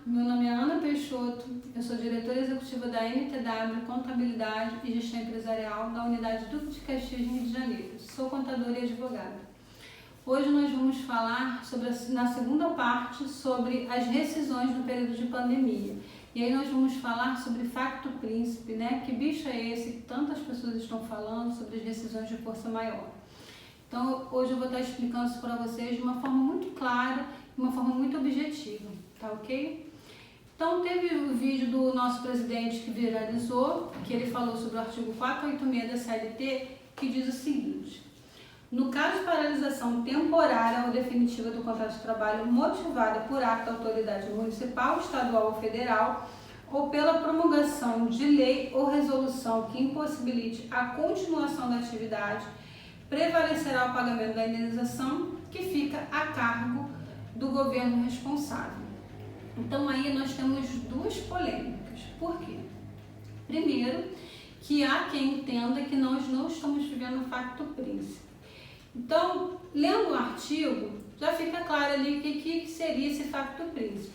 meu nome é Ana Peixoto, eu sou diretora executiva da NTW Contabilidade e Gestão Empresarial da Unidade Duque de Caxias, Rio de Janeiro. Sou contadora e advogada. Hoje nós vamos falar na segunda parte sobre as rescisões no período de pandemia. E aí nós vamos falar sobre facto príncipe, né? Que bicho é esse que tantas pessoas estão falando sobre as rescisões de força maior. Então hoje eu vou estar explicando isso para vocês de uma forma muito clara, de uma forma muito objetiva, tá ok? Então teve o vídeo do nosso presidente que viralizou, que ele falou sobre o artigo 486 da CLT, que diz o seguinte: no caso de paralisação temporária ou definitiva do contrato de trabalho motivada por ato da autoridade municipal, estadual ou federal, ou pela promulgação de lei ou resolução que impossibilite a continuação da atividade, prevalecerá o pagamento da indenização que fica a cargo do governo responsável. Então aí nós temos duas polêmicas. Por quê? Primeiro, que há quem entenda que nós não estamos vivendo o facto príncipe. Então, lendo o artigo, já fica claro ali o que seria esse facto príncipe.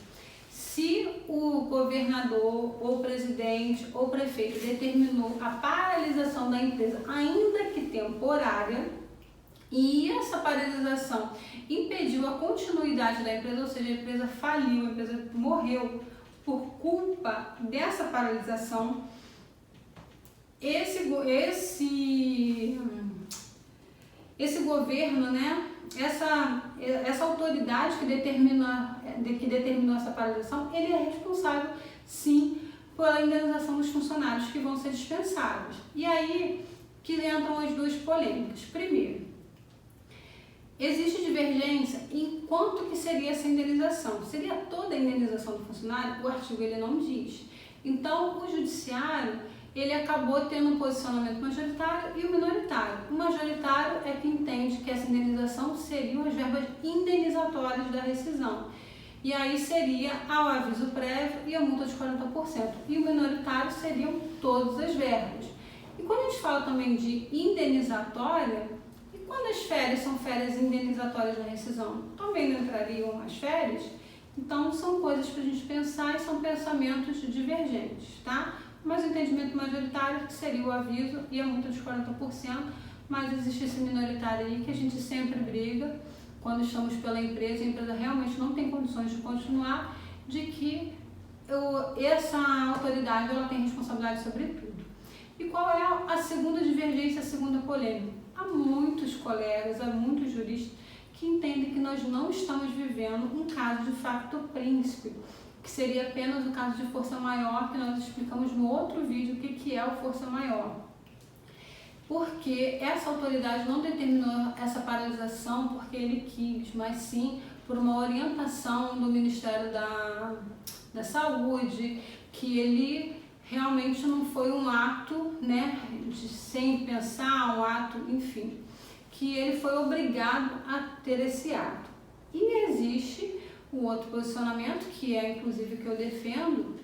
Se o governador, ou presidente, ou prefeito determinou a paralisação da empresa, ainda que temporária, e essa paralisação impediu a continuidade da empresa, ou seja, a empresa faliu, a empresa morreu por culpa dessa paralisação, esse governo, né, essa autoridade que determinou essa paralisação, ele é responsável, sim, pela indenização dos funcionários que vão ser dispensados. E aí que entram as duas polêmicas. Primeiro, existe divergência em quanto que seria essa indenização. Seria toda a indenização do funcionário? O artigo ele não diz. Então, o judiciário ele acabou tendo um posicionamento majoritário e o minoritário. O majoritário é que entende que essa indenização seriam as verbas indenizatórias da rescisão. E aí seria ao aviso prévio e a multa de 40%. E o minoritário seriam todas as verbas. E quando a gente fala também de indenizatória, e quando as férias são férias indenizatórias da rescisão, também não entrariam as férias? Então são coisas para a gente pensar e são pensamentos divergentes, tá? Mas o entendimento majoritário que seria o aviso e a multa de 40%, mas existe esse minoritário aí que a gente sempre briga quando estamos pela empresa e a empresa realmente não tem condições de continuar, de que essa autoridade ela tem responsabilidade sobre tudo. E qual é a segunda divergência, a segunda polêmica? Há muitos colegas, há muitos juristas que entendem que nós não estamos vivendo um caso de facto príncipe, que seria apenas o caso de força maior, que nós explicamos no outro vídeo o que é o força maior. Porque essa autoridade não determinou essa paralisação porque ele quis, mas sim por uma orientação do Ministério da Saúde, que ele realmente não foi um ato, né, sem pensar, um ato, enfim, que ele foi obrigado a ter esse ato. E existe o outro posicionamento, que é inclusive o que eu defendo,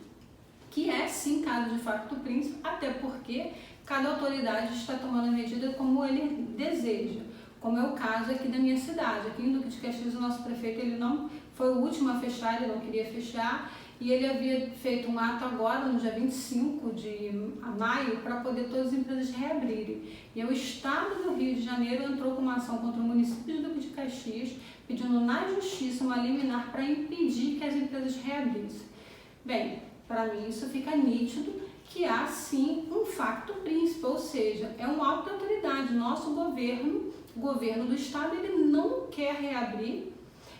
que é sim caso de facto príncipe, até porque cada autoridade está tomando a medida como ele deseja, como é o caso aqui da minha cidade. Aqui em Duque de Caxias, o nosso prefeito ele não foi o último a fechar, ele não queria fechar, e ele havia feito um ato agora, no dia 25 de maio, para poder todas as empresas reabrirem. E o Estado do Rio de Janeiro entrou com uma ação contra o município de Duque de Caxias, pedindo na justiça uma liminar para impedir que as empresas reabrissem. Bem, para mim isso fica nítido que há sim um facto príncipe, ou seja, é um ato da autoridade. Nosso governo, o governo do Estado, ele não quer reabrir,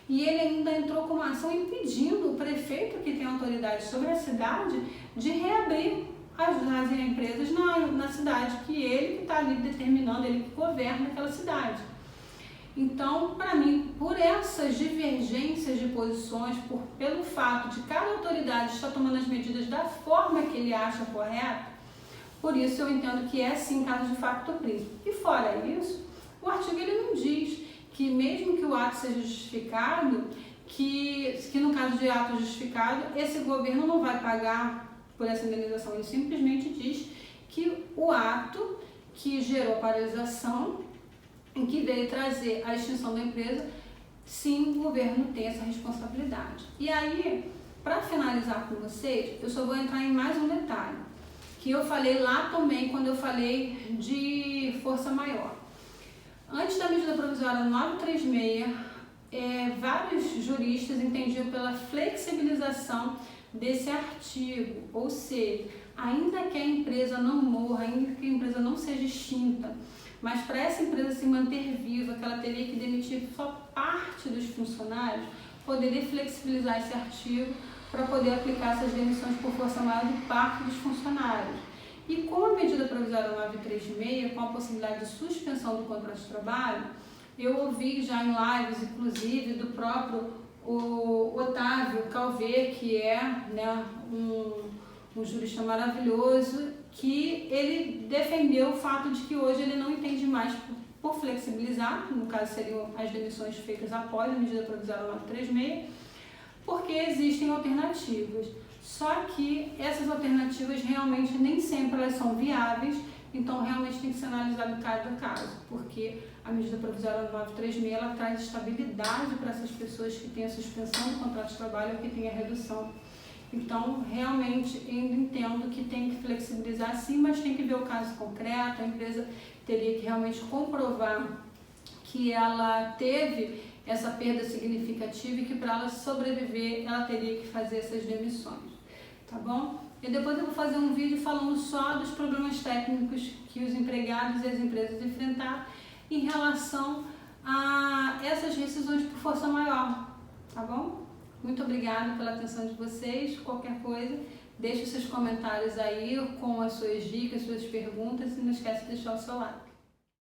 e ele ainda entrou com uma ação impedindo o prefeito, que tem autoridade sobre a cidade, de reabrir as empresas na cidade, que ele que está ali determinando, ele que governa aquela cidade. Então, para mim, por essas divergências de posições, pelo fato de cada autoridade estar tomando as medidas da forma que ele acha correta, por isso eu entendo que é sim caso de facto príncipe. E fora isso, o artigo ele não diz que mesmo que o ato seja justificado, que no caso de ato justificado, esse governo não vai pagar por essa indenização. Ele simplesmente diz que o ato que gerou a paralisação, em que veio trazer a extinção da empresa, sim, o governo tem essa responsabilidade. E aí, Para finalizar com vocês, eu só vou entrar em mais um detalhe, que eu falei lá também quando eu falei de força maior. Antes da medida provisória 936, vários juristas entendiam pela flexibilização desse artigo, ou seja, ainda que a empresa não morra, ainda que a empresa não seja extinta, mas para essa empresa se manter viva, que ela teria que demitir só parte dos funcionários, poderia flexibilizar esse artigo para poder aplicar essas demissões por força maior de parte dos funcionários. E com a medida provisória 936, com a possibilidade de suspensão do contrato de trabalho, eu ouvi já em lives, inclusive, do próprio Otávio Calvé, que é, né, um jurista maravilhoso, que ele defendeu o fato de que hoje ele não entende mais por flexibilizar, no caso seriam as demissões feitas após a medida provisória 936, porque existem alternativas. Só que essas alternativas realmente nem sempre elas são viáveis, então realmente tem que ser analisado cada caso, porque a medida provisória 936 ela traz estabilidade para essas pessoas que têm a suspensão do contrato de trabalho ou que têm a redução. Então, realmente, eu entendo que tem que flexibilizar sim, mas tem que ver o caso concreto, a empresa teria que realmente comprovar que ela teve essa perda significativa e que para ela sobreviver, ela teria que fazer essas demissões. Tá bom? E depois eu vou fazer um vídeo falando só dos problemas técnicos que os empregados e as empresas enfrentaram em relação a essas rescisões por força maior. Tá bom? Muito obrigada pela atenção de vocês. Qualquer coisa, deixe seus comentários aí com as suas dicas, suas perguntas e não esquece de deixar o seu like.